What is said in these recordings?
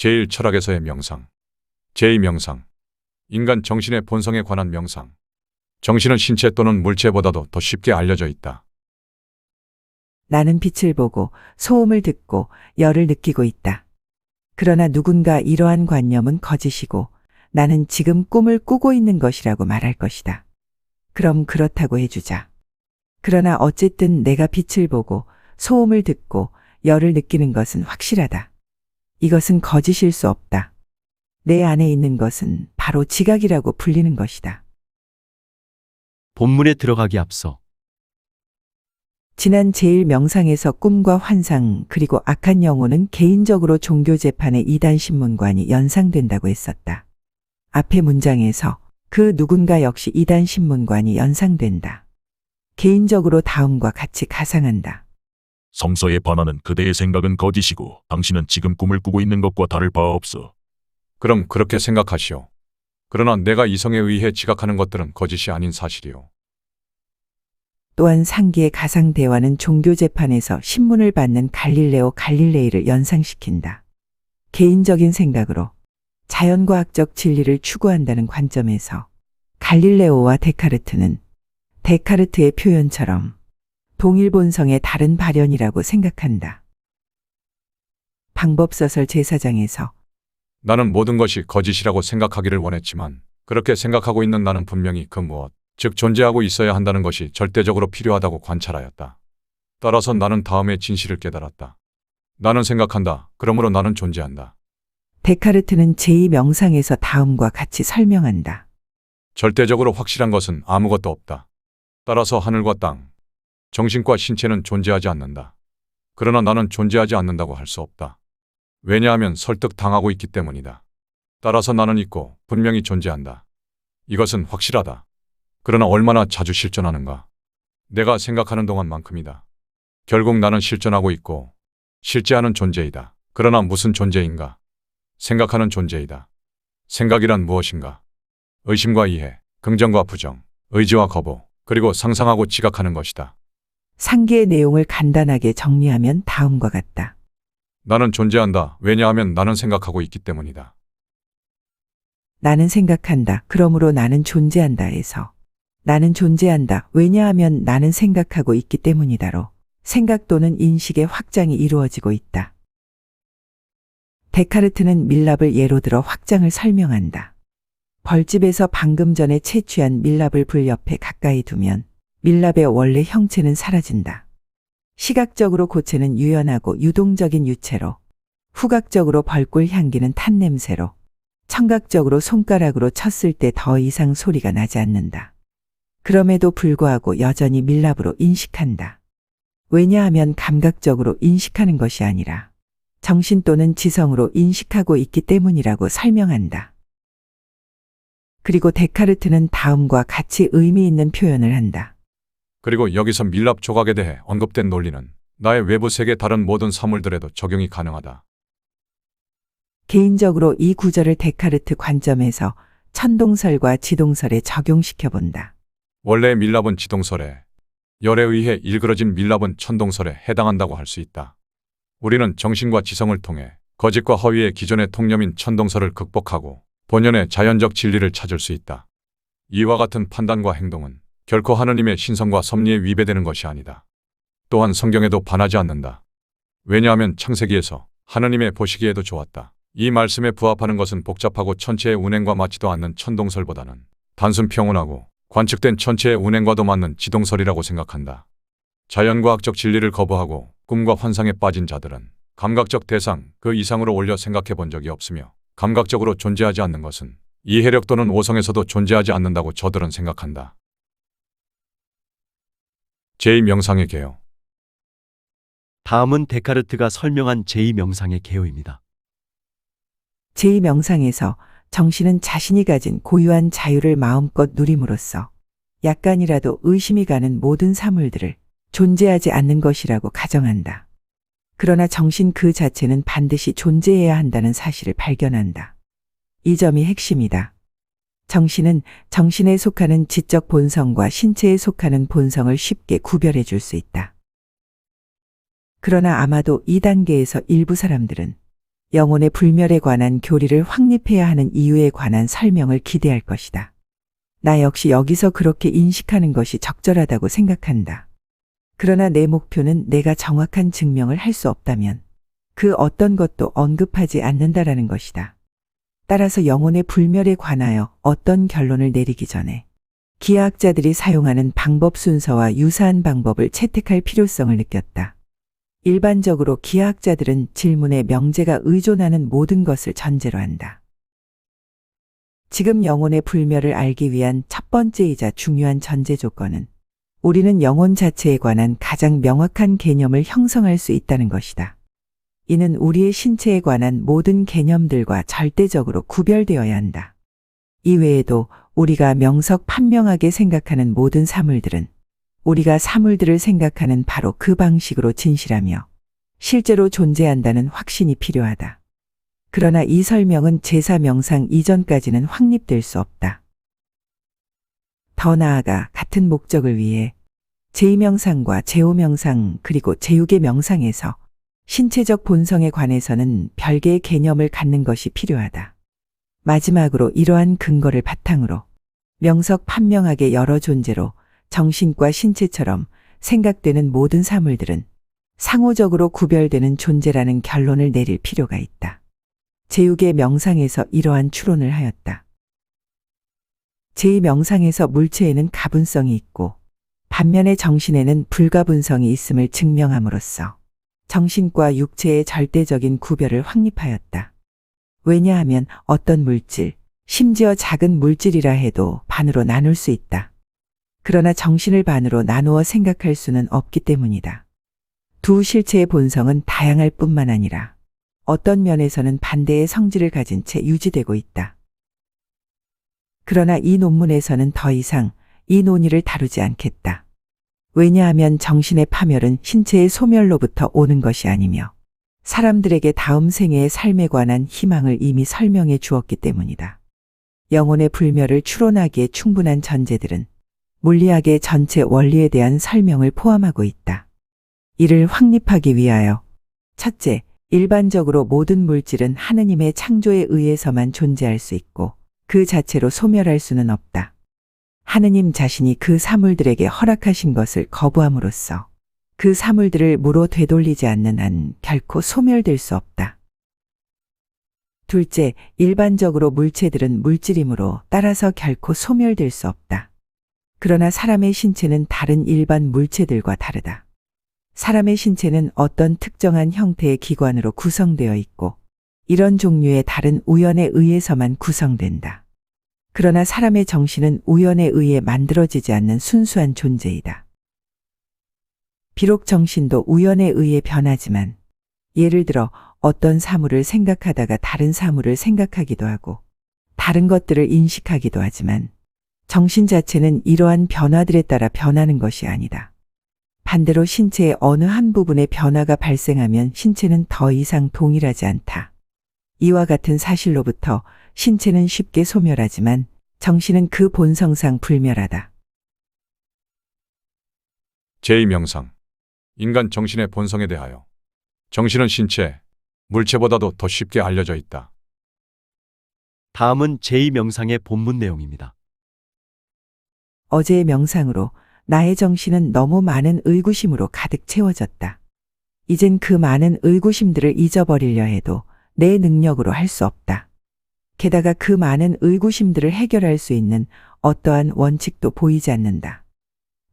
제1철학에서의 명상. 제2명상. 인간 정신의 본성에 관한 명상. 정신은 신체 또는 물체보다도 더 쉽게 알려져 있다. 나는 빛을 보고 소음을 듣고 열을 느끼고 있다. 그러나 누군가 이러한 관념은 거짓이고 나는 지금 꿈을 꾸고 있는 것이라고 말할 것이다. 그럼 그렇다고 해주자. 그러나 어쨌든 내가 빛을 보고 소음을 듣고 열을 느끼는 것은 확실하다. 이것은 거짓일 수 없다. 내 안에 있는 것은 바로 지각이라고 불리는 것이다. 본문에 들어가기 앞서 지난 제1명상에서 꿈과 환상 그리고 악한 영혼은 개인적으로 종교재판의 이단 신문관이 연상된다고 했었다. 앞의 문장에서 그 누군가 역시 이단 신문관이 연상된다. 개인적으로 다음과 같이 가상한다. 성서에 반하는 그대의 생각은 거짓이고 당신은 지금 꿈을 꾸고 있는 것과 다를 바 없어. 그럼 그렇게 생각하시오. 그러나 내가 이성에 의해 지각하는 것들은 거짓이 아닌 사실이오. 또한 상기의 가상 대화는 종교재판에서 신문을 받는 갈릴레오 갈릴레이를 연상시킨다. 개인적인 생각으로 자연과학적 진리를 추구한다는 관점에서 갈릴레오와 데카르트는 데카르트의 표현처럼 동일 본성의 다른 발현이라고 생각한다. 방법서설 제4장에서 나는 모든 것이 거짓이라고 생각하기를 원했지만 그렇게 생각하고 있는 나는 분명히 그 무엇, 즉 존재하고 있어야 한다는 것이 절대적으로 필요하다고 관찰하였다. 따라서 나는 다음의 진실을 깨달았다. 나는 생각한다. 그러므로 나는 존재한다. 데카르트는 제2명상에서 다음과 같이 설명한다. 절대적으로 확실한 것은 아무것도 없다. 따라서 하늘과 땅, 정신과 신체는 존재하지 않는다. 그러나 나는 존재하지 않는다고 할 수 없다. 왜냐하면 설득당하고 있기 때문이다. 따라서 나는 있고 분명히 존재한다. 이것은 확실하다. 그러나 얼마나 자주 실존하는가? 내가 생각하는 동안만큼이다. 결국 나는 실존하고 있고 실제하는 존재이다. 그러나 무슨 존재인가? 생각하는 존재이다. 생각이란 무엇인가? 의심과 이해, 긍정과 부정, 의지와 거부, 그리고 상상하고 지각하는 것이다. 상기의 내용을 간단하게 정리하면 다음과 같다. 나는 존재한다. 왜냐하면 나는 생각하고 있기 때문이다. 나는 생각한다. 그러므로 나는 존재한다에서 나는 존재한다. 왜냐하면 나는 생각하고 있기 때문이다로 생각 또는 인식의 확장이 이루어지고 있다. 데카르트는 밀랍을 예로 들어 확장을 설명한다. 벌집에서 방금 전에 채취한 밀랍을 불 옆에 가까이 두면 밀랍의 원래 형체는 사라진다. 시각적으로 고체는 유연하고 유동적인 유체로, 후각적으로 벌꿀 향기는 탄 냄새로, 청각적으로 손가락으로 쳤을 때 더 이상 소리가 나지 않는다. 그럼에도 불구하고 여전히 밀랍으로 인식한다. 왜냐하면 감각적으로 인식하는 것이 아니라 정신 또는 지성으로 인식하고 있기 때문이라고 설명한다. 그리고 데카르트는 다음과 같이 의미 있는 표현을 한다. 그리고 여기서 밀랍 조각에 대해 언급된 논리는 나의 외부 세계 다른 모든 사물들에도 적용이 가능하다. 개인적으로 이 구절을 데카르트 관점에서 천동설과 지동설에 적용시켜 본다. 원래 밀랍은 지동설에, 열에 의해 일그러진 밀랍은 천동설에 해당한다고 할 수 있다. 우리는 정신과 지성을 통해 거짓과 허위의 기존의 통념인 천동설을 극복하고 본연의 자연적 진리를 찾을 수 있다. 이와 같은 판단과 행동은 결코 하느님의 신성과 섭리에 위배되는 것이 아니다. 또한 성경에도 반하지 않는다. 왜냐하면 창세기에서 하느님의 보시기에도 좋았다. 이 말씀에 부합하는 것은 복잡하고 천체의 운행과 맞지도 않는 천동설보다는 단순 평온하고 관측된 천체의 운행과도 맞는 지동설이라고 생각한다. 자연과학적 진리를 거부하고 꿈과 환상에 빠진 자들은 감각적 대상 그 이상으로 올려 생각해 본 적이 없으며 감각적으로 존재하지 않는 것은 이해력 또는 오성에서도 존재하지 않는다고 저들은 생각한다. 제2명상의 개요. 다음은 데카르트가 설명한 제2명상의 개요입니다. 제2명상에서 정신은 자신이 가진 고유한 자유를 마음껏 누림으로써 약간이라도 의심이 가는 모든 사물들을 존재하지 않는 것이라고 가정한다. 그러나 정신 그 자체는 반드시 존재해야 한다는 사실을 발견한다. 이 점이 핵심이다. 정신은 정신에 속하는 지적 본성과 신체에 속하는 본성을 쉽게 구별해 줄 수 있다. 그러나 아마도 이 단계에서 일부 사람들은 영혼의 불멸에 관한 교리를 확립해야 하는 이유에 관한 설명을 기대할 것이다. 나 역시 여기서 그렇게 인식하는 것이 적절하다고 생각한다. 그러나 내 목표는 내가 정확한 증명을 할 수 없다면 그 어떤 것도 언급하지 않는다라는 것이다. 따라서 영혼의 불멸에 관하여 어떤 결론을 내리기 전에 기하학자들이 사용하는 방법 순서와 유사한 방법을 채택할 필요성을 느꼈다. 일반적으로 기하학자들은 질문에 명제가 의존하는 모든 것을 전제로 한다. 지금 영혼의 불멸을 알기 위한 첫 번째이자 중요한 전제 조건은 우리는 영혼 자체에 관한 가장 명확한 개념을 형성할 수 있다는 것이다. 이는 우리의 신체에 관한 모든 개념들과 절대적으로 구별되어야 한다. 이외에도 우리가 명석판명하게 생각하는 모든 사물들은 우리가 사물들을 생각하는 바로 그 방식으로 진실하며 실제로 존재한다는 확신이 필요하다. 그러나 이 설명은 제사 명상 이전까지는 확립될 수 없다. 더 나아가 같은 목적을 위해 제2명상과 제5명상 그리고 제6의 명상에서 신체적 본성에 관해서는 별개의 개념을 갖는 것이 필요하다. 마지막으로 이러한 근거를 바탕으로 명석판명하게 여러 존재로 정신과 신체처럼 생각되는 모든 사물들은 상호적으로 구별되는 존재라는 결론을 내릴 필요가 있다. 제6의 명상에서 이러한 추론을 하였다. 제2명상에서 물체에는 가분성이 있고 반면에 정신에는 불가분성이 있음을 증명함으로써 정신과 육체의 절대적인 구별을 확립하였다. 왜냐하면 어떤 물질, 심지어 작은 물질이라 해도 반으로 나눌 수 있다. 그러나 정신을 반으로 나누어 생각할 수는 없기 때문이다. 두 실체의 본성은 다양할 뿐만 아니라 어떤 면에서는 반대의 성질을 가진 채 유지되고 있다. 그러나 이 논문에서는 더 이상 이 논의를 다루지 않겠다. 왜냐하면 정신의 파멸은 신체의 소멸로부터 오는 것이 아니며 사람들에게 다음 생애의 삶에 관한 희망을 이미 설명해 주었기 때문이다. 영혼의 불멸을 추론하기에 충분한 전제들은 물리학의 전체 원리에 대한 설명을 포함하고 있다. 이를 확립하기 위하여 첫째, 일반적으로 모든 물질은 하느님의 창조에 의해서만 존재할 수 있고 그 자체로 소멸할 수는 없다. 하느님 자신이 그 사물들에게 허락하신 것을 거부함으로써 그 사물들을 무로 되돌리지 않는 한 결코 소멸될 수 없다. 둘째, 일반적으로 물체들은 물질이므로 따라서 결코 소멸될 수 없다. 그러나 사람의 신체는 다른 일반 물체들과 다르다. 사람의 신체는 어떤 특정한 형태의 기관으로 구성되어 있고 이런 종류의 다른 우연에 의해서만 구성된다. 그러나 사람의 정신은 우연에 의해 만들어지지 않는 순수한 존재이다. 비록 정신도 우연에 의해 변하지만 예를 들어 어떤 사물을 생각하다가 다른 사물을 생각하기도 하고 다른 것들을 인식하기도 하지만 정신 자체는 이러한 변화들에 따라 변하는 것이 아니다. 반대로 신체의 어느 한 부분의 변화가 발생하면 신체는 더 이상 동일하지 않다. 이와 같은 사실로부터 신체는 쉽게 소멸하지만 정신은 그 본성상 불멸하다. 제2명상. 인간 정신의 본성에 대하여. 정신은 신체, 물체보다도 더 쉽게 알려져 있다. 다음은 제2명상의 본문 내용입니다. 어제의 명상으로 나의 정신은 너무 많은 의구심으로 가득 채워졌다. 이젠 그 많은 의구심들을 잊어버리려 해도 내 능력으로 할 수 없다. 게다가 그 많은 의구심들을 해결할 수 있는 어떠한 원칙도 보이지 않는다.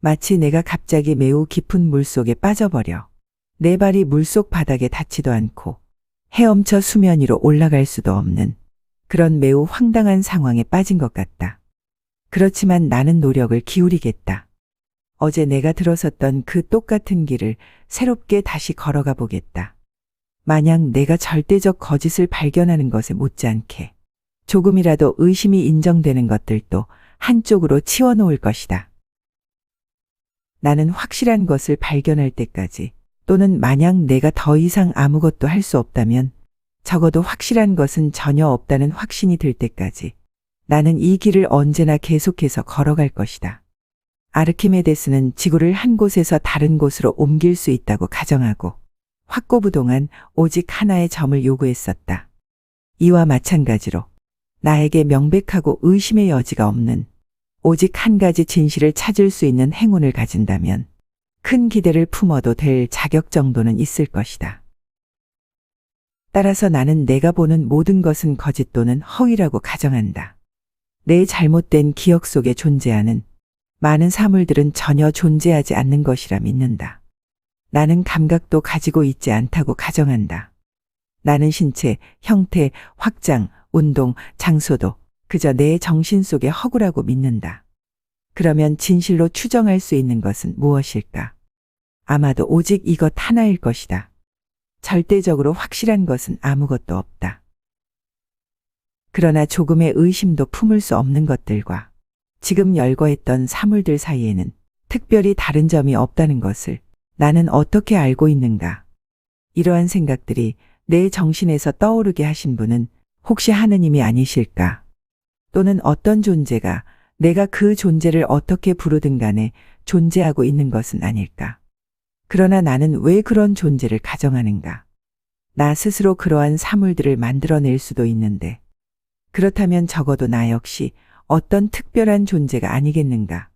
마치 내가 갑자기 매우 깊은 물속에 빠져버려 내 발이 물속 바닥에 닿지도 않고 헤엄쳐 수면 위로 올라갈 수도 없는 그런 매우 황당한 상황에 빠진 것 같다. 그렇지만 나는 노력을 기울이겠다. 어제 내가 들어섰던 그 똑같은 길을 새롭게 다시 걸어가 보겠다. 만약 내가 절대적 거짓을 발견하는 것에 못지않게 조금이라도 의심이 인정되는 것들도 한쪽으로 치워놓을 것이다. 나는 확실한 것을 발견할 때까지 또는 만약 내가 더 이상 아무것도 할 수 없다면 적어도 확실한 것은 전혀 없다는 확신이 들 때까지 나는 이 길을 언제나 계속해서 걸어갈 것이다. 아르키메데스는 지구를 한 곳에서 다른 곳으로 옮길 수 있다고 가정하고 확고부동한 오직 하나의 점을 요구했었다. 이와 마찬가지로 나에게 명백하고 의심의 여지가 없는 오직 한 가지 진실을 찾을 수 있는 행운을 가진다면 큰 기대를 품어도 될 자격 정도는 있을 것이다. 따라서 나는 내가 보는 모든 것은 거짓 또는 허위라고 가정한다. 내 잘못된 기억 속에 존재하는 많은 사물들은 전혀 존재하지 않는 것이라 믿는다. 나는 감각도 가지고 있지 않다고 가정한다. 나는 신체, 형태, 확장, 운동, 장소도 그저 내 정신 속의 허구라고 믿는다. 그러면 진실로 추정할 수 있는 것은 무엇일까? 아마도 오직 이것 하나일 것이다. 절대적으로 확실한 것은 아무것도 없다. 그러나 조금의 의심도 품을 수 없는 것들과 지금 열거했던 사물들 사이에는 특별히 다른 점이 없다는 것을 나는 어떻게 알고 있는가? 이러한 생각들이 내 정신에서 떠오르게 하신 분은 혹시 하느님이 아니실까? 또는 어떤 존재가 내가 그 존재를 어떻게 부르든 간에 존재하고 있는 것은 아닐까? 그러나 나는 왜 그런 존재를 가정하는가? 나 스스로 그러한 사물들을 만들어낼 수도 있는데 그렇다면 적어도 나 역시 어떤 특별한 존재가 아니겠는가?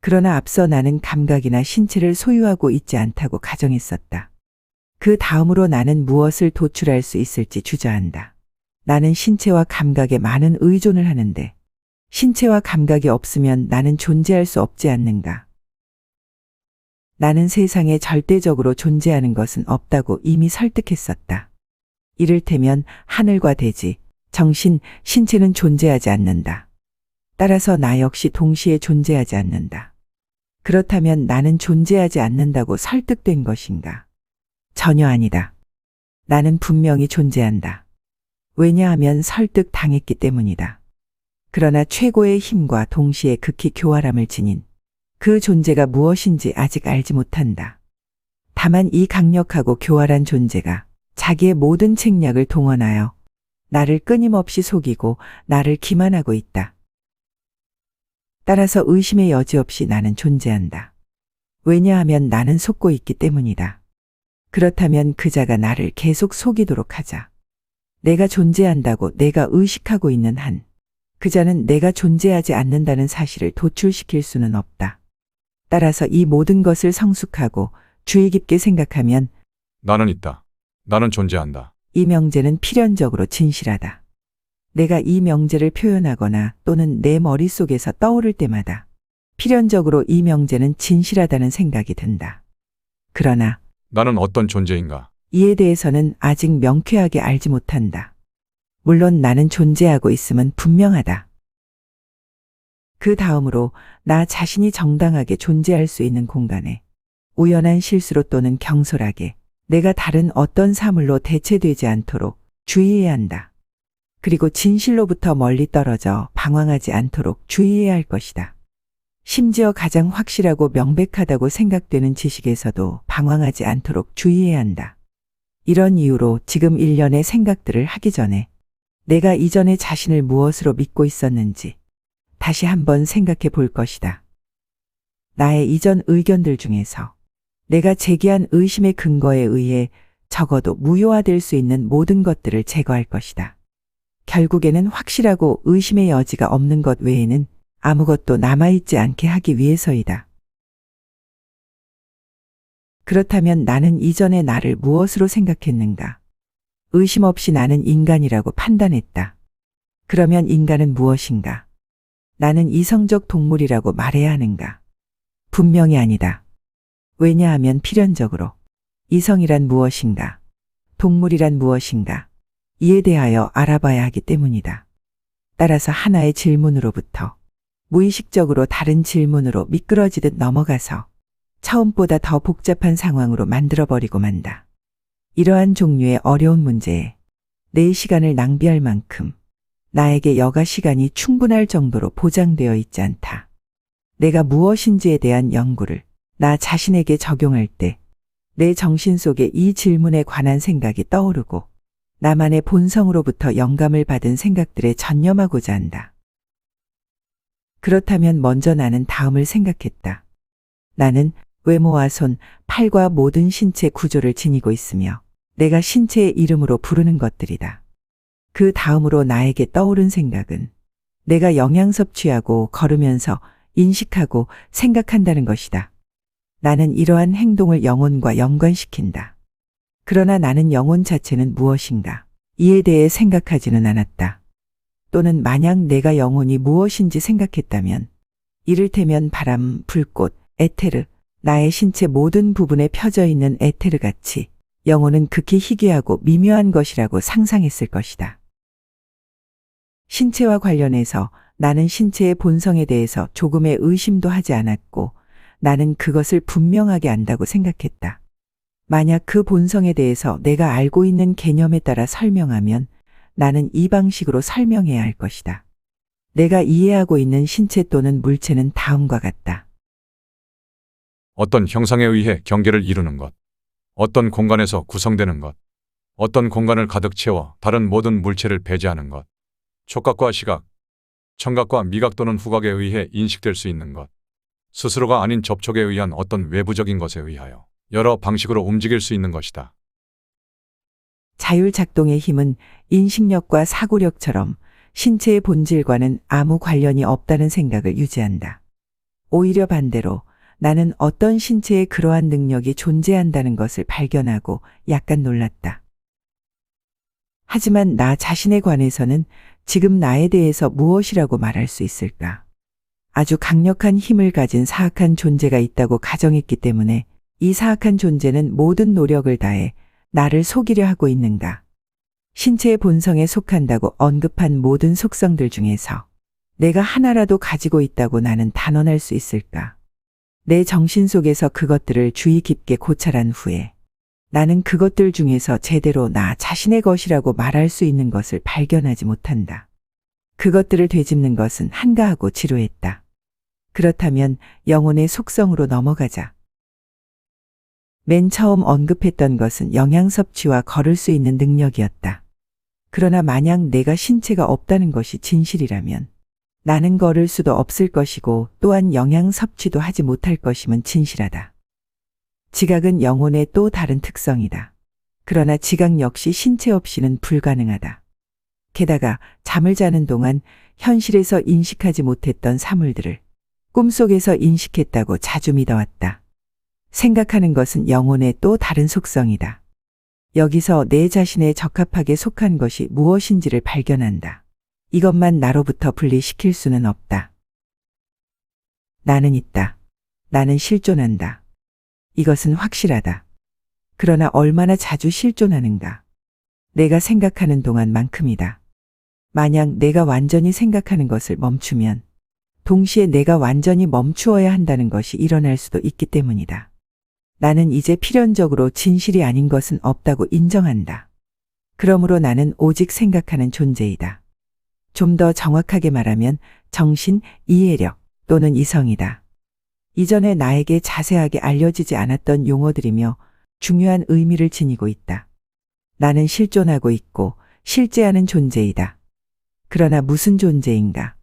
그러나 앞서 나는 감각이나 신체를 소유하고 있지 않다고 가정했었다. 그 다음으로 나는 무엇을 도출할 수 있을지 주저한다. 나는 신체와 감각에 많은 의존을 하는데 신체와 감각이 없으면 나는 존재할 수 없지 않는가? 나는 세상에 절대적으로 존재하는 것은 없다고 이미 설득했었다. 이를테면 하늘과 대지, 정신, 신체는 존재하지 않는다. 따라서 나 역시 동시에 존재하지 않는다. 그렇다면 나는 존재하지 않는다고 설득된 것인가? 전혀 아니다. 나는 분명히 존재한다. 왜냐하면 설득 당했기 때문이다. 그러나 최고의 힘과 동시에 극히 교활함을 지닌 그 존재가 무엇인지 아직 알지 못한다. 다만 이 강력하고 교활한 존재가 자기의 모든 책략을 동원하여 나를 끊임없이 속이고 나를 기만하고 있다. 따라서 의심의 여지 없이 나는 존재한다. 왜냐하면 나는 속고 있기 때문이다. 그렇다면 그자가 나를 계속 속이도록 하자. 내가 존재한다고 내가 의식하고 있는 한 그자는 내가 존재하지 않는다는 사실을 도출시킬 수는 없다. 따라서 이 모든 것을 성숙하고 주의 깊게 생각하면 나는 있다. 나는 존재한다. 이 명제는 필연적으로 진실하다. 내가 이 명제를 표현하거나 또는 내 머릿속에서 떠오를 때마다 필연적으로 이 명제는 진실하다는 생각이 든다. 그러나 나는 어떤 존재인가? 이에 대해서는 아직 명쾌하게 알지 못한다. 물론 나는 존재하고 있음은 분명하다. 그 다음으로 나 자신이 정당하게 존재할 수 있는 공간에 우연한 실수로 또는 경솔하게 내가 다른 어떤 사물로 대체되지 않도록 주의해야 한다. 그리고 진실로부터 멀리 떨어져 방황하지 않도록 주의해야 할 것이다. 심지어 가장 확실하고 명백하다고 생각되는 지식에서도 방황하지 않도록 주의해야 한다. 이런 이유로 지금 일련의 생각들을 하기 전에 내가 이전에 자신을 무엇으로 믿고 있었는지 다시 한번 생각해 볼 것이다. 나의 이전 의견들 중에서 내가 제기한 의심의 근거에 의해 적어도 무효화될 수 있는 모든 것들을 제거할 것이다. 결국에는 확실하고 의심의 여지가 없는 것 외에는 아무것도 남아있지 않게 하기 위해서이다. 그렇다면 나는 이전에 나를 무엇으로 생각했는가? 의심 없이 나는 인간이라고 판단했다. 그러면 인간은 무엇인가? 나는 이성적 동물이라고 말해야 하는가? 분명히 아니다. 왜냐하면 필연적으로 이성이란 무엇인가? 동물이란 무엇인가? 이에 대하여 알아봐야 하기 때문이다. 따라서 하나의 질문으로부터 무의식적으로 다른 질문으로 미끄러지듯 넘어가서 처음보다 더 복잡한 상황으로 만들어버리고 만다. 이러한 종류의 어려운 문제에 내 시간을 낭비할 만큼 나에게 여가 시간이 충분할 정도로 보장되어 있지 않다. 내가 무엇인지에 대한 연구를 나 자신에게 적용할 때 내 정신 속에 이 질문에 관한 생각이 떠오르고 나만의 본성으로부터 영감을 받은 생각들에 전념하고자 한다. 그렇다면 먼저 나는 다음을 생각했다. 나는 외모와 손, 팔과 모든 신체 구조를 지니고 있으며 내가 신체의 이름으로 부르는 것들이다. 그 다음으로 나에게 떠오른 생각은 내가 영양 섭취하고 걸으면서 인식하고 생각한다는 것이다. 나는 이러한 행동을 영혼과 연관시킨다. 그러나 나는 영혼 자체는 무엇인가? 이에 대해 생각하지는 않았다. 또는 만약 내가 영혼이 무엇인지 생각했다면 이를테면 바람, 불꽃, 에테르, 나의 신체 모든 부분에 펴져 있는 에테르 같이 영혼은 극히 희귀하고 미묘한 것이라고 상상했을 것이다. 신체와 관련해서 나는 신체의 본성에 대해서 조금의 의심도 하지 않았고 나는 그것을 분명하게 안다고 생각했다. 만약 그 본성에 대해서 내가 알고 있는 개념에 따라 설명하면 나는 이 방식으로 설명해야 할 것이다. 내가 이해하고 있는 신체 또는 물체는 다음과 같다. 어떤 형상에 의해 경계를 이루는 것, 어떤 공간에서 구성되는 것, 어떤 공간을 가득 채워 다른 모든 물체를 배제하는 것, 촉각과 시각, 청각과 미각 또는 후각에 의해 인식될 수 있는 것, 스스로가 아닌 접촉에 의한 어떤 외부적인 것에 의하여 여러 방식으로 움직일 수 있는 것이다. 자율작동의 힘은 인식력과 사고력처럼 신체의 본질과는 아무 관련이 없다는 생각을 유지한다. 오히려 반대로 나는 어떤 신체에 그러한 능력이 존재한다는 것을 발견하고 약간 놀랐다. 하지만 나 자신에 관해서는 지금 나에 대해서 무엇이라고 말할 수 있을까? 아주 강력한 힘을 가진 사악한 존재가 있다고 가정했기 때문에 이 사악한 존재는 모든 노력을 다해 나를 속이려 하고 있는가? 신체의 본성에 속한다고 언급한 모든 속성들 중에서 내가 하나라도 가지고 있다고 나는 단언할 수 있을까? 내 정신 속에서 그것들을 주의 깊게 고찰한 후에 나는 그것들 중에서 제대로 나 자신의 것이라고 말할 수 있는 것을 발견하지 못한다. 그것들을 되짚는 것은 한가하고 지루했다. 그렇다면 영혼의 속성으로 넘어가자. 맨 처음 언급했던 것은 영양 섭취와 걸을 수 있는 능력이었다. 그러나 만약 내가 신체가 없다는 것이 진실이라면 나는 걸을 수도 없을 것이고 또한 영양 섭취도 하지 못할 것임은 진실하다. 지각은 영혼의 또 다른 특성이다. 그러나 지각 역시 신체 없이는 불가능하다. 게다가 잠을 자는 동안 현실에서 인식하지 못했던 사물들을 꿈속에서 인식했다고 자주 믿어왔다. 생각하는 것은 영혼의 또 다른 속성이다. 여기서 내 자신에 적합하게 속한 것이 무엇인지를 발견한다. 이것만 나로부터 분리시킬 수는 없다. 나는 있다. 나는 실존한다. 이것은 확실하다. 그러나 얼마나 자주 실존하는가? 내가 생각하는 동안만큼이다. 만약 내가 완전히 생각하는 것을 멈추면 동시에 내가 완전히 멈추어야 한다는 것이 일어날 수도 있기 때문이다. 나는 이제 필연적으로 진실이 아닌 것은 없다고 인정한다. 그러므로 나는 오직 생각하는 존재이다. 좀 더 정확하게 말하면 정신, 이해력 또는 이성이다. 이전에 나에게 자세하게 알려지지 않았던 용어들이며 중요한 의미를 지니고 있다. 나는 실존하고 있고 실제하는 존재이다. 그러나 무슨 존재인가?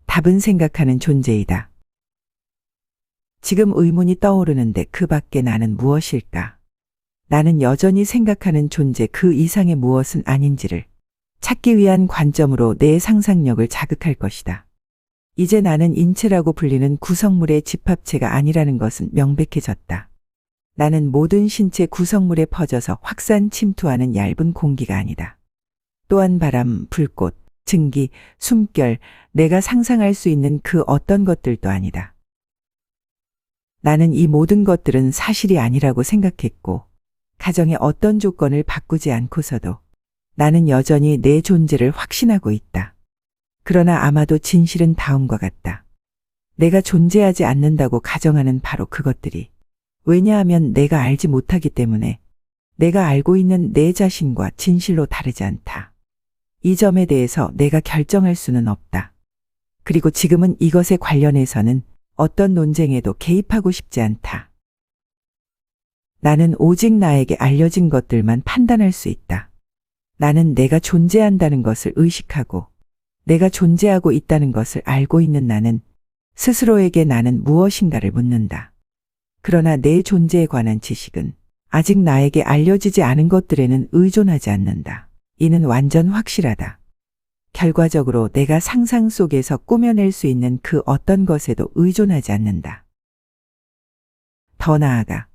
답은 생각하는 존재이다. 지금 의문이 떠오르는데 그 밖에 나는 무엇일까? 나는 여전히 생각하는 존재 그 이상의 무엇은 아닌지를 찾기 위한 관점으로 내 상상력을 자극할 것이다. 이제 나는 인체라고 불리는 구성물의 집합체가 아니라는 것은 명백해졌다. 나는 모든 신체 구성물에 퍼져서 확산 침투하는 얇은 공기가 아니다. 또한 바람, 불꽃, 증기, 숨결, 내가 상상할 수 있는 그 어떤 것들도 아니다. 나는 이 모든 것들은 사실이 아니라고 생각했고 가정의 어떤 조건을 바꾸지 않고서도 나는 여전히 내 존재를 확신하고 있다. 그러나 아마도 진실은 다음과 같다. 내가 존재하지 않는다고 가정하는 바로 그것들이 왜냐하면 내가 알지 못하기 때문에 내가 알고 있는 내 자신과 진실로 다르지 않다. 이 점에 대해서 내가 결정할 수는 없다. 그리고 지금은 이것에 관련해서는 어떤 논쟁에도 개입하고 싶지 않다. 나는 오직 나에게 알려진 것들만 판단할 수 있다. 나는 내가 존재한다는 것을 의식하고 내가 존재하고 있다는 것을 알고 있는 나는 스스로에게 나는 무엇인가를 묻는다. 그러나 내 존재에 관한 지식은 아직 나에게 알려지지 않은 것들에는 의존하지 않는다. 이는 완전 확실하다. 결과적으로 내가 상상 속에서 꾸며낼 수 있는 그 어떤 것에도 의존하지 않는다. 더 나아가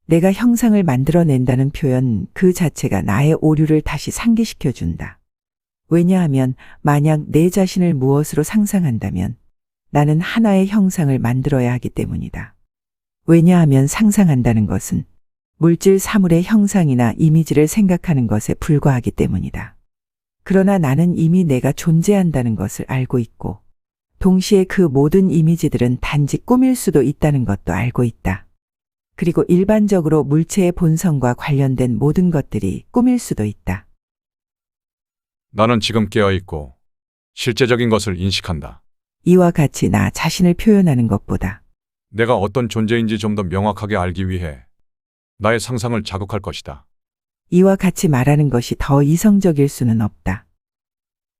내가 형상을 만들어낸다는 표현 그 자체가 나의 오류를 다시 상기시켜 준다. 왜냐하면 만약 내 자신을 무엇으로 상상한다면 나는 하나의 형상을 만들어야 하기 때문이다. 왜냐하면 상상한다는 것은 물질 사물의 형상이나 이미지를 생각하는 것에 불과하기 때문이다. 그러나 나는 이미 내가 존재한다는 것을 알고 있고 동시에 그 모든 이미지들은 단지 꿈일 수도 있다는 것도 알고 있다. 그리고 일반적으로 물체의 본성과 관련된 모든 것들이 꿈일 수도 있다. 나는 지금 깨어있고 실제적인 것을 인식한다. 이와 같이 나 자신을 표현하는 것보다 내가 어떤 존재인지 좀 더 명확하게 알기 위해 나의 상상을 자극할 것이다. 이와 같이 말하는 것이 더 이성적일 수는 없다.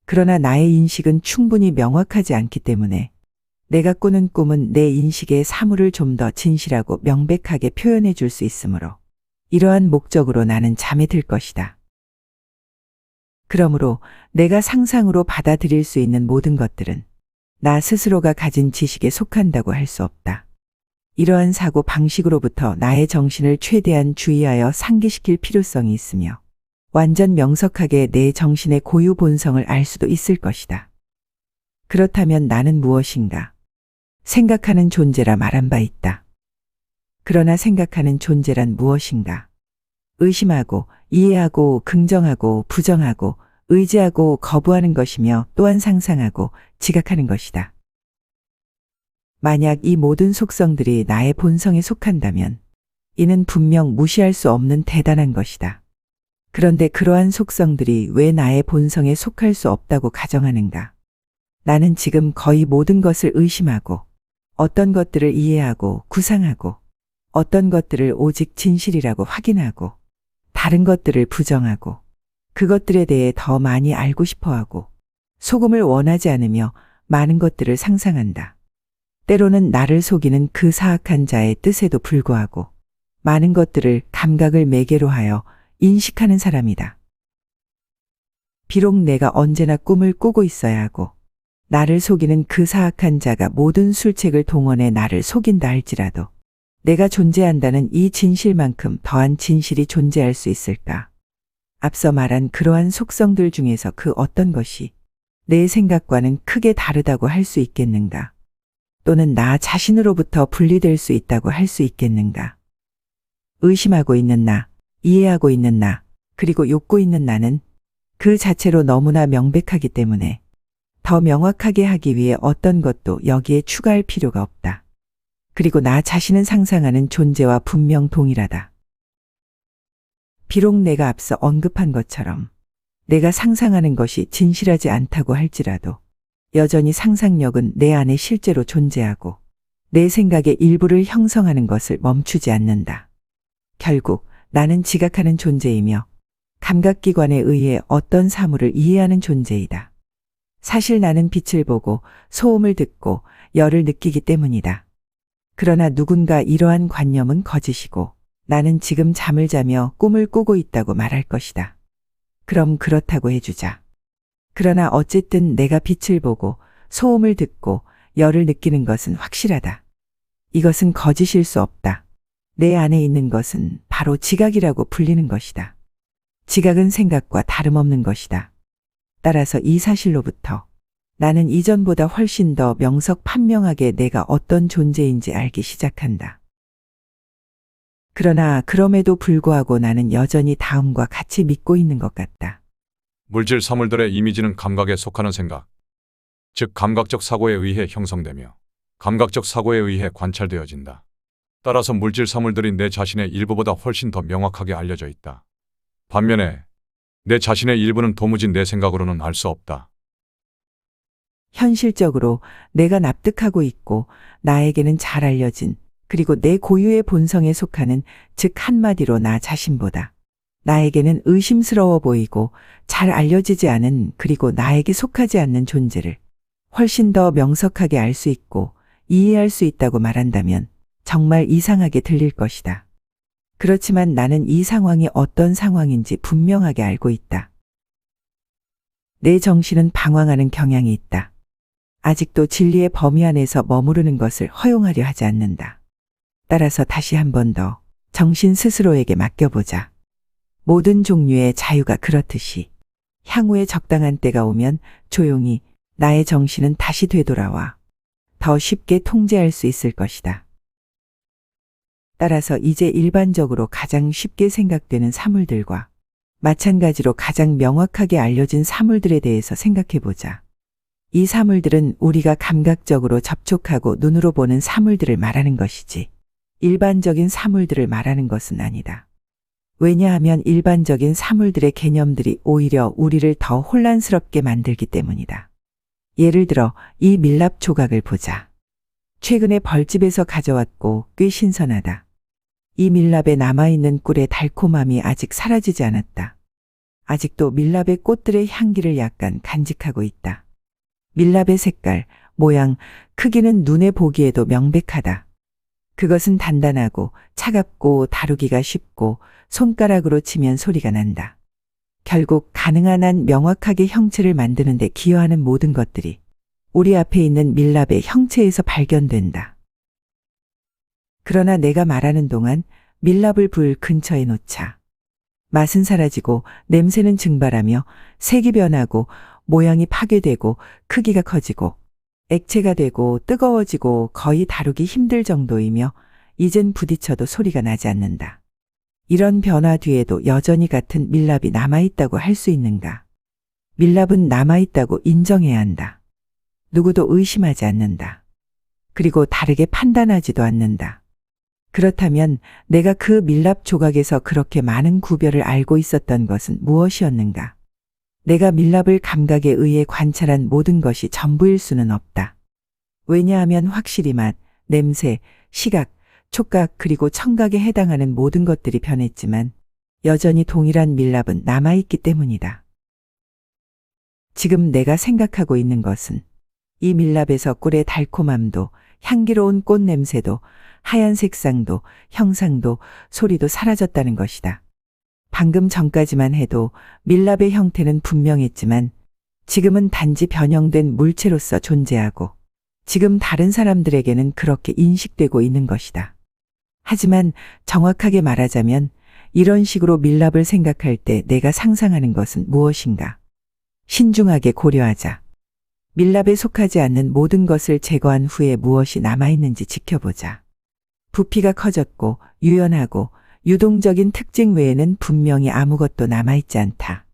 그러나 나의 인식은 충분히 명확하지 않기 때문에 내가 꾸는 꿈은 내 인식의 사물을 좀 더 진실하고 명백하게 표현해 줄 수 있으므로 이러한 목적으로 나는 잠에 들 것이다. 그러므로 내가 상상으로 받아들일 수 있는 모든 것들은 나 스스로가 가진 지식에 속한다고 할 수 없다. 이러한 사고 방식으로부터 나의 정신을 최대한 주의하여 상기시킬 필요성이 있으며 완전 명석하게 내 정신의 고유 본성을 알 수도 있을 것이다. 그렇다면 나는 무엇인가? 생각하는 존재라 말한 바 있다. 그러나 생각하는 존재란 무엇인가? 의심하고 이해하고 긍정하고 부정하고 의지하고 거부하는 것이며 또한 상상하고 지각하는 것이다. 만약 이 모든 속성들이 나의 본성에 속한다면 이는 분명 무시할 수 없는 대단한 것이다. 그런데 그러한 속성들이 왜 나의 본성에 속할 수 없다고 가정하는가? 나는 지금 거의 모든 것을 의심하고 어떤 것들을 이해하고 구상하고 어떤 것들을 오직 진실이라고 확인하고 다른 것들을 부정하고 그것들에 대해 더 많이 알고 싶어하고 속음을 원하지 않으며 많은 것들을 상상한다. 때로는 나를 속이는 그 사악한 자의 뜻에도 불구하고 많은 것들을 감각을 매개로 하여 인식하는 사람이다. 비록 내가 언제나 꿈을 꾸고 있어야 하고 나를 속이는 그 사악한 자가 모든 술책을 동원해 나를 속인다 할지라도 내가 존재한다는 이 진실만큼 더한 진실이 존재할 수 있을까? 앞서 말한 그러한 속성들 중에서 그 어떤 것이 내 생각과는 크게 다르다고 할 수 있겠는가? 또는 나 자신으로부터 분리될 수 있다고 할 수 있겠는가? 의심하고 있는 나, 이해하고 있는 나, 그리고 욕구 있는 나는 그 자체로 너무나 명백하기 때문에 더 명확하게 하기 위해 어떤 것도 여기에 추가할 필요가 없다. 그리고 나 자신은 상상하는 존재와 분명 동일하다. 비록 내가 앞서 언급한 것처럼 내가 상상하는 것이 진실하지 않다고 할지라도 여전히 상상력은 내 안에 실제로 존재하고 내 생각의 일부를 형성하는 것을 멈추지 않는다. 결국 나는 지각하는 존재이며 감각기관에 의해 어떤 사물을 이해하는 존재이다. 사실 나는 빛을 보고 소음을 듣고 열을 느끼기 때문이다. 그러나 누군가 이러한 관념은 거짓이고 나는 지금 잠을 자며 꿈을 꾸고 있다고 말할 것이다. 그럼 그렇다고 해주자. 그러나 어쨌든 내가 빛을 보고 소음을 듣고 열을 느끼는 것은 확실하다. 이것은 거짓일 수 없다. 내 안에 있는 것은 바로 지각이라고 불리는 것이다. 지각은 생각과 다름없는 것이다. 따라서 이 사실로부터 나는 이전보다 훨씬 더 명석판명하게 내가 어떤 존재인지 알기 시작한다. 그러나 그럼에도 불구하고 나는 여전히 다음과 같이 믿고 있는 것 같다. 물질 사물들의 이미지는 감각에 속하는 생각, 즉 감각적 사고에 의해 형성되며 감각적 사고에 의해 관찰되어진다. 따라서 물질 사물들이 내 자신의 일부보다 훨씬 더 명확하게 알려져 있다. 반면에 내 자신의 일부는 도무지 내 생각으로는 알 수 없다. 현실적으로 내가 납득하고 있고 나에게는 잘 알려진 그리고 내 고유의 본성에 속하는 즉 한마디로 나 자신보다 나에게는 의심스러워 보이고 잘 알려지지 않은 그리고 나에게 속하지 않는 존재를 훨씬 더 명석하게 알 수 있고 이해할 수 있다고 말한다면 정말 이상하게 들릴 것이다. 그렇지만 나는 이 상황이 어떤 상황인지 분명하게 알고 있다. 내 정신은 방황하는 경향이 있다. 아직도 진리의 범위 안에서 머무르는 것을 허용하려 하지 않는다. 따라서 다시 한 번 더 정신 스스로에게 맡겨보자. 모든 종류의 자유가 그렇듯이 향후에 적당한 때가 오면 조용히 나의 정신은 다시 되돌아와 더 쉽게 통제할 수 있을 것이다. 따라서 이제 일반적으로 가장 쉽게 생각되는 사물들과 마찬가지로 가장 명확하게 알려진 사물들에 대해서 생각해보자. 이 사물들은 우리가 감각적으로 접촉하고 눈으로 보는 사물들을 말하는 것이지 일반적인 사물들을 말하는 것은 아니다. 왜냐하면 일반적인 사물들의 개념들이 오히려 우리를 더 혼란스럽게 만들기 때문이다. 예를 들어 이 밀랍 조각을 보자. 최근에 벌집에서 가져왔고 꽤 신선하다. 이 밀랍에 남아있는 꿀의 달콤함이 아직 사라지지 않았다. 아직도 밀랍의 꽃들의 향기를 약간 간직하고 있다. 밀랍의 색깔, 모양, 크기는 눈에 보기에도 명백하다. 그것은 단단하고 차갑고 다루기가 쉽고 손가락으로 치면 소리가 난다. 결국 가능한 한 명확하게 형체를 만드는 데 기여하는 모든 것들이 우리 앞에 있는 밀랍의 형체에서 발견된다. 그러나 내가 말하는 동안 밀랍을 불 근처에 놓자. 맛은 사라지고 냄새는 증발하며 색이 변하고 모양이 파괴되고 크기가 커지고 액체가 되고 뜨거워지고 거의 다루기 힘들 정도이며 이젠 부딪혀도 소리가 나지 않는다. 이런 변화 뒤에도 여전히 같은 밀랍이 남아있다고 할 수 있는가? 밀랍은 남아있다고 인정해야 한다. 누구도 의심하지 않는다. 그리고 다르게 판단하지도 않는다. 그렇다면 내가 그 밀랍 조각에서 그렇게 많은 구별을 알고 있었던 것은 무엇이었는가? 내가 밀랍을 감각에 의해 관찰한 모든 것이 전부일 수는 없다. 왜냐하면 확실히 맛, 냄새, 시각, 촉각 그리고 청각에 해당하는 모든 것들이 변했지만 여전히 동일한 밀랍은 남아있기 때문이다. 지금 내가 생각하고 있는 것은 이 밀랍에서 꿀의 달콤함도 향기로운 꽃 냄새도 하얀 색상도 형상도 소리도 사라졌다는 것이다. 방금 전까지만 해도 밀랍의 형태는 분명했지만 지금은 단지 변형된 물체로서 존재하고 지금 다른 사람들에게는 그렇게 인식되고 있는 것이다. 하지만 정확하게 말하자면 이런 식으로 밀랍을 생각할 때 내가 상상하는 것은 무엇인가? 신중하게 고려하자. 밀랍에 속하지 않는 모든 것을 제거한 후에 무엇이 남아있는지 지켜보자. 부피가 커졌고 유연하고 유동적인 특징 외에는 분명히 아무것도 남아있지 않다.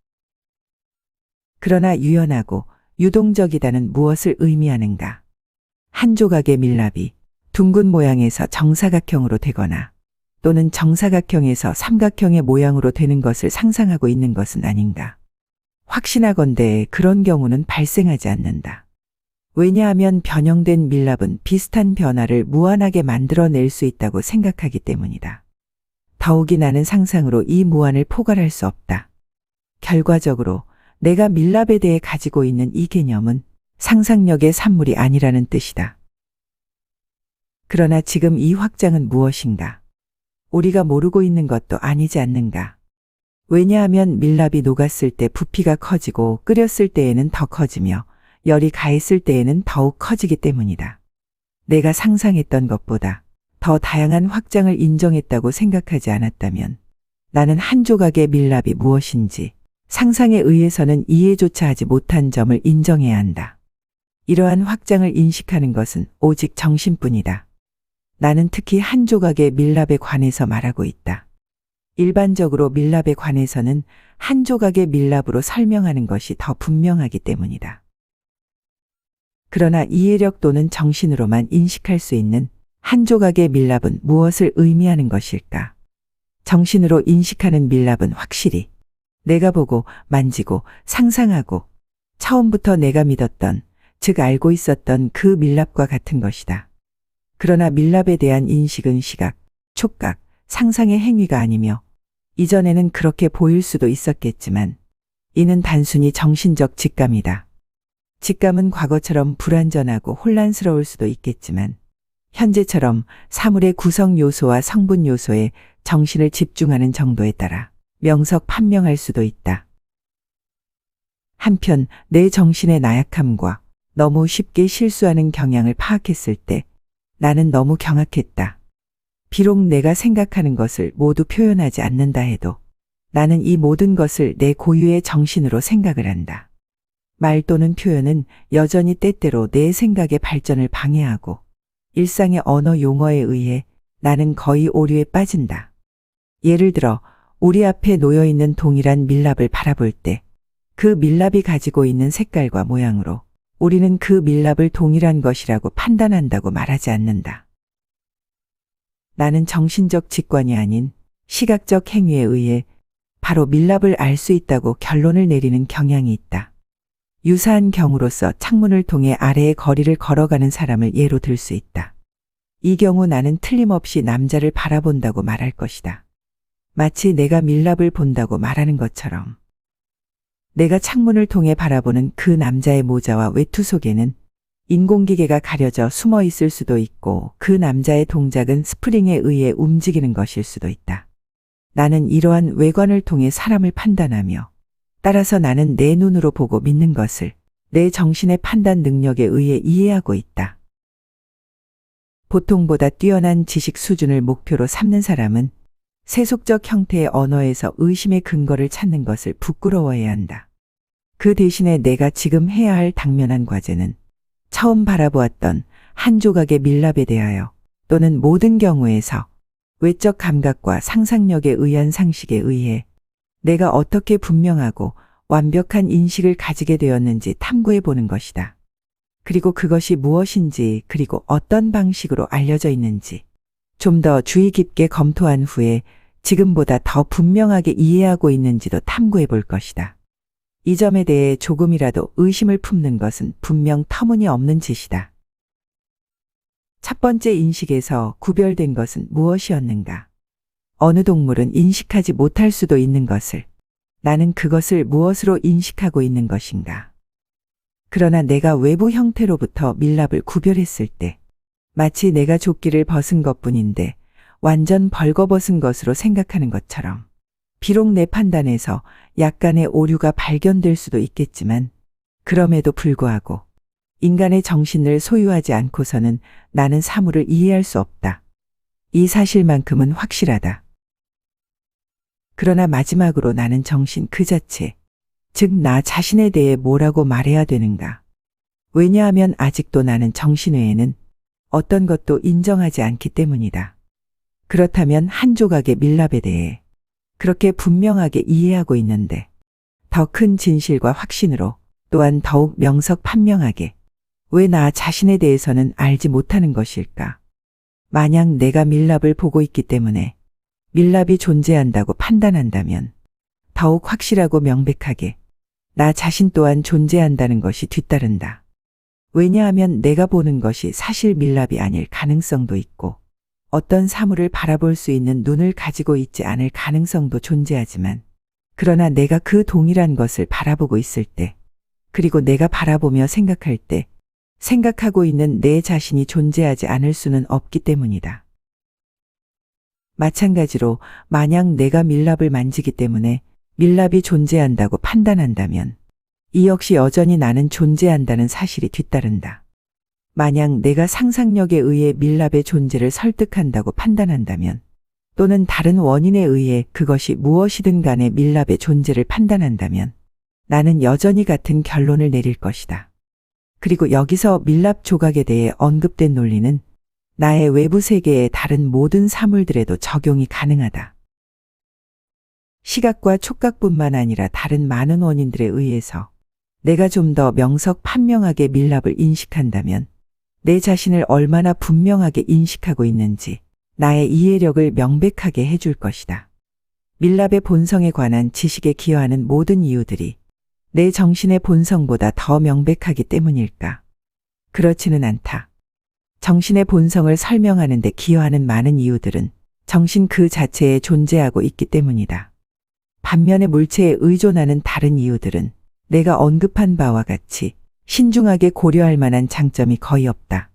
그러나 유연하고 유동적이다는 무엇을 의미하는가? 한 조각의 밀랍이 둥근 모양에서 정사각형으로 되거나 또는 정사각형에서 삼각형의 모양으로 되는 것을 상상하고 있는 것은 아닌가? 확신하건대 그런 경우는 발생하지 않는다. 왜냐하면 변형된 밀랍은 비슷한 변화를 무한하게 만들어낼 수 있다고 생각하기 때문이다. 더욱이 나는 상상으로 이 무한을 포괄할 수 없다. 결과적으로 내가 밀랍에 대해 가지고 있는 이 개념은 상상력의 산물이 아니라는 뜻이다. 그러나 지금 이 확장은 무엇인가? 우리가 모르고 있는 것도 아니지 않는가? 왜냐하면 밀랍이 녹았을 때 부피가 커지고 끓였을 때에는 더 커지며 열이 가했을 때에는 더욱 커지기 때문이다. 내가 상상했던 것보다 더 다양한 확장을 인정했다고 생각하지 않았다면 나는 한 조각의 밀랍이 무엇인지 상상에 의해서는 이해조차 하지 못한 점을 인정해야 한다. 이러한 확장을 인식하는 것은 오직 정신뿐이다. 나는 특히 한 조각의 밀랍에 관해서 말하고 있다. 일반적으로 밀랍에 관해서는 한 조각의 밀랍으로 설명하는 것이 더 분명하기 때문이다. 그러나 이해력 또는 정신으로만 인식할 수 있는 한 조각의 밀랍은 무엇을 의미하는 것일까? 정신으로 인식하는 밀랍은 확실히 내가 보고 만지고 상상하고 처음부터 내가 믿었던, 즉 알고 있었던 그 밀랍과 같은 것이다. 그러나 밀랍에 대한 인식은 시각, 촉각, 상상의 행위가 아니며 이전에는 그렇게 보일 수도 있었겠지만 이는 단순히 정신적 직감이다. 직감은 과거처럼 불완전하고 혼란스러울 수도 있겠지만 현재처럼 사물의 구성 요소와 성분 요소에 정신을 집중하는 정도에 따라 명석판명할 수도 있다. 한편 내 정신의 나약함과 너무 쉽게 실수하는 경향을 파악했을 때 나는 너무 경악했다. 비록 내가 생각하는 것을 모두 표현하지 않는다 해도 나는 이 모든 것을 내 고유의 정신으로 생각을 한다. 말 또는 표현은 여전히 때때로 내 생각의 발전을 방해하고 일상의 언어 용어에 의해 나는 거의 오류에 빠진다. 예를 들어 우리 앞에 놓여 있는 동일한 밀랍을 바라볼 때 그 밀랍이 가지고 있는 색깔과 모양으로 우리는 그 밀랍을 동일한 것이라고 판단한다고 말하지 않는다. 나는 정신적 직관이 아닌 시각적 행위에 의해 바로 밀랍을 알 수 있다고 결론을 내리는 경향이 있다. 유사한 경우로서 창문을 통해 아래의 거리를 걸어가는 사람을 예로 들 수 있다. 이 경우 나는 틀림없이 남자를 바라본다고 말할 것이다. 마치 내가 밀랍을 본다고 말하는 것처럼. 내가 창문을 통해 바라보는 그 남자의 모자와 외투 속에는 인공기계가 가려져 숨어 있을 수도 있고 그 남자의 동작은 스프링에 의해 움직이는 것일 수도 있다. 나는 이러한 외관을 통해 사람을 판단하며 따라서 나는 내 눈으로 보고 믿는 것을 내 정신의 판단 능력에 의해 이해하고 있다. 보통보다 뛰어난 지식 수준을 목표로 삼는 사람은 세속적 형태의 언어에서 의심의 근거를 찾는 것을 부끄러워해야 한다. 그 대신에 내가 지금 해야 할 당면한 과제는 처음 바라보았던 한 조각의 밀랍에 대하여 또는 모든 경우에서 외적 감각과 상상력에 의한 상식에 의해 내가 어떻게 분명하고 완벽한 인식을 가지게 되었는지 탐구해 보는 것이다. 그리고 그것이 무엇인지 그리고 어떤 방식으로 알려져 있는지 좀 더 주의 깊게 검토한 후에 지금보다 더 분명하게 이해하고 있는지도 탐구해 볼 것이다. 이 점에 대해 조금이라도 의심을 품는 것은 분명 터무니없는 짓이다. 첫 번째 인식에서 구별된 것은 무엇이었는가? 어느 동물은 인식하지 못할 수도 있는 것을 나는 그것을 무엇으로 인식하고 있는 것인가? 그러나 내가 외부 형태로부터 밀랍을 구별했을 때 마치 내가 조끼를 벗은 것뿐인데 완전 벌거벗은 것으로 생각하는 것처럼 비록 내 판단에서 약간의 오류가 발견될 수도 있겠지만 그럼에도 불구하고 인간의 정신을 소유하지 않고서는 나는 사물을 이해할 수 없다. 이 사실만큼은 확실하다. 그러나 마지막으로 나는 정신 그 자체, 즉 나 자신에 대해 뭐라고 말해야 되는가? 왜냐하면 아직도 나는 정신 외에는 어떤 것도 인정하지 않기 때문이다. 그렇다면 한 조각의 밀랍에 대해 그렇게 분명하게 이해하고 있는데 더 큰 진실과 확신으로 또한 더욱 명석판명하게 왜 나 자신에 대해서는 알지 못하는 것일까? 만약 내가 밀랍을 보고 있기 때문에 밀랍이 존재한다고 판단한다면 더욱 확실하고 명백하게 나 자신 또한 존재한다는 것이 뒤따른다. 왜냐하면 내가 보는 것이 사실 밀랍이 아닐 가능성도 있고 어떤 사물을 바라볼 수 있는 눈을 가지고 있지 않을 가능성도 존재하지만 그러나 내가 그 동일한 것을 바라보고 있을 때 그리고 내가 바라보며 생각할 때 생각하고 있는 내 자신이 존재하지 않을 수는 없기 때문이다. 마찬가지로 만약 내가 밀랍을 만지기 때문에 밀랍이 존재한다고 판단한다면 이 역시 여전히 나는 존재한다는 사실이 뒤따른다. 만약 내가 상상력에 의해 밀랍의 존재를 설득한다고 판단한다면 또는 다른 원인에 의해 그것이 무엇이든 간에 밀랍의 존재를 판단한다면 나는 여전히 같은 결론을 내릴 것이다. 그리고 여기서 밀랍 조각에 대해 언급된 논리는 나의 외부 세계의 다른 모든 사물들에도 적용이 가능하다. 시각과 촉각뿐만 아니라 다른 많은 원인들에 의해서 내가 좀 더 명석판명하게 밀랍을 인식한다면 내 자신을 얼마나 분명하게 인식하고 있는지 나의 이해력을 명백하게 해줄 것이다. 밀랍의 본성에 관한 지식에 기여하는 모든 이유들이 내 정신의 본성보다 더 명백하기 때문일까? 그렇지는 않다. 정신의 본성을 설명하는 데 기여하는 많은 이유들은 정신 그 자체에 존재하고 있기 때문이다. 반면에 물체에 의존하는 다른 이유들은 내가 언급한 바와 같이 신중하게 고려할 만한 장점이 거의 없다.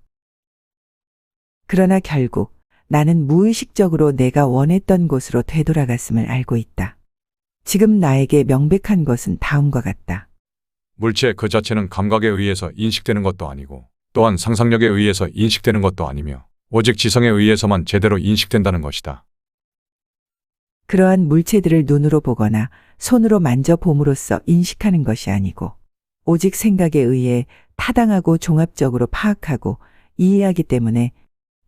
그러나 결국 나는 무의식적으로 내가 원했던 곳으로 되돌아갔음을 알고 있다. 지금 나에게 명백한 것은 다음과 같다. 물체 그 자체는 감각에 의해서 인식되는 것도 아니고 또한 상상력에 의해서 인식되는 것도 아니며 오직 지성에 의해서만 제대로 인식된다는 것이다. 그러한 물체들을 눈으로 보거나 손으로 만져봄으로써 인식하는 것이 아니고 오직 생각에 의해 타당하고 종합적으로 파악하고 이해하기 때문에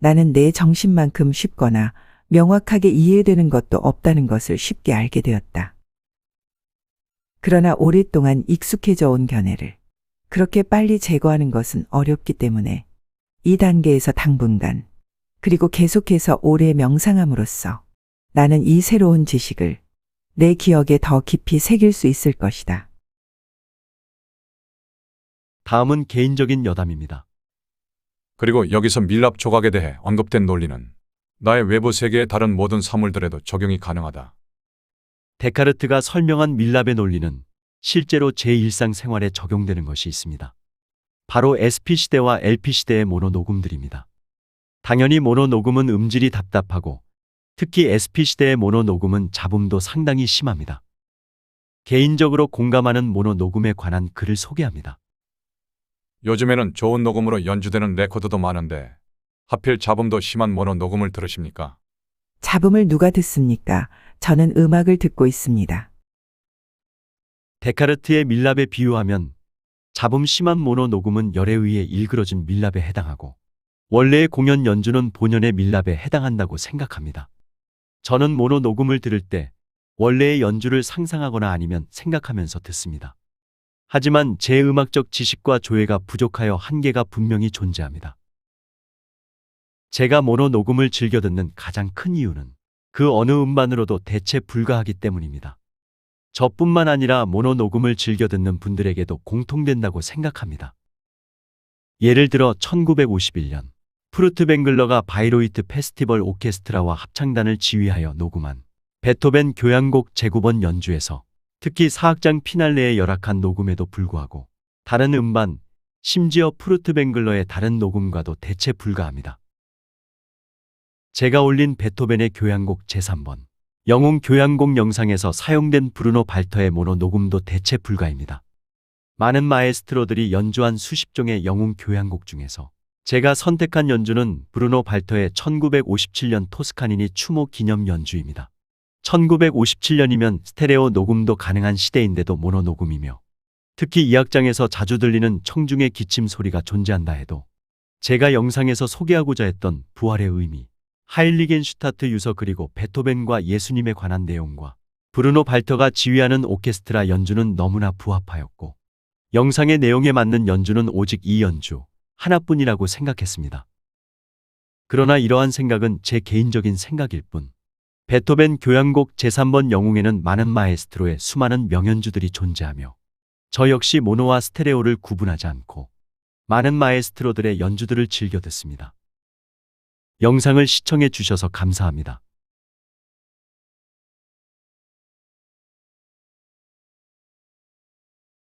나는 내 정신만큼 쉽거나 명확하게 이해되는 것도 없다는 것을 쉽게 알게 되었다. 그러나 오랫동안 익숙해져 온 견해를 그렇게 빨리 제거하는 것은 어렵기 때문에 이 단계에서 당분간 그리고 계속해서 오래 명상함으로써 나는 이 새로운 지식을 내 기억에 더 깊이 새길 수 있을 것이다. 다음은 개인적인 여담입니다. 그리고 여기서 밀랍 조각에 대해 언급된 논리는 나의 외부 세계의 다른 모든 사물들에도 적용이 가능하다. 데카르트가 설명한 밀랍의 논리는 실제로 제 일상생활에 적용되는 것이 있습니다. 바로 SP시대와 LP시대의 모노 녹음들입니다. 당연히 모노 녹음은 음질이 답답하고 특히 SP시대의 모노 녹음은 잡음도 상당히 심합니다. 개인적으로 공감하는 모노 녹음에 관한 글을 소개합니다. 요즘에는 좋은 녹음으로 연주되는 레코드도 많은데 하필 잡음도 심한 모노 녹음을 들으십니까? 잡음을 누가 듣습니까? 저는 음악을 듣고 있습니다. 데카르트의 밀랍에 비유하면 잡음 심한 모노 녹음은 열에 의해 일그러진 밀랍에 해당하고 원래의 공연 연주는 본연의 밀랍에 해당한다고 생각합니다. 저는 모노 녹음을 들을 때 원래의 연주를 상상하거나 아니면 생각하면서 듣습니다. 하지만 제 음악적 지식과 조예가 부족하여 한계가 분명히 존재합니다. 제가 모노 녹음을 즐겨 듣는 가장 큰 이유는 그 어느 음반으로도 대체 불가하기 때문입니다. 저뿐만 아니라 모노 녹음을 즐겨 듣는 분들에게도 공통된다고 생각합니다. 예를 들어 1951년 프루트뱅글러가 바이로이트 페스티벌 오케스트라와 합창단을 지휘하여 녹음한 베토벤 교향곡 제9번 연주에서 특히 사악장 피날레의 열악한 녹음에도 불구하고 다른 음반, 심지어 프루트뱅글러의 다른 녹음과도 대체 불가합니다. 제가 올린 베토벤의 교향곡 제3번 영웅 교향곡 영상에서 사용된 브루노 발터의 모노 녹음도 대체 불가입니다. 많은 마에스트로들이 연주한 수십 종의 영웅 교향곡 중에서 제가 선택한 연주는 브루노 발터의 1957년 토스카니니 추모 기념 연주입니다. 1957년이면 스테레오 녹음도 가능한 시대인데도 모노 녹음이며 특히 이 악장에서 자주 들리는 청중의 기침 소리가 존재한다 해도 제가 영상에서 소개하고자 했던 부활의 의미, 하일리겐슈타트 유서 그리고 베토벤과 예수님에 관한 내용과 브루노 발터가 지휘하는 오케스트라 연주는 너무나 부합하였고 영상의 내용에 맞는 연주는 오직 이 연주 하나뿐이라고 생각했습니다. 그러나 이러한 생각은 제 개인적인 생각일 뿐 베토벤 교향곡 제3번 영웅에는 많은 마에스트로의 수많은 명연주들이 존재하며 저 역시 모노와 스테레오를 구분하지 않고 많은 마에스트로들의 연주들을 즐겨 듣습니다. 영상을 시청해 주셔서 감사합니다.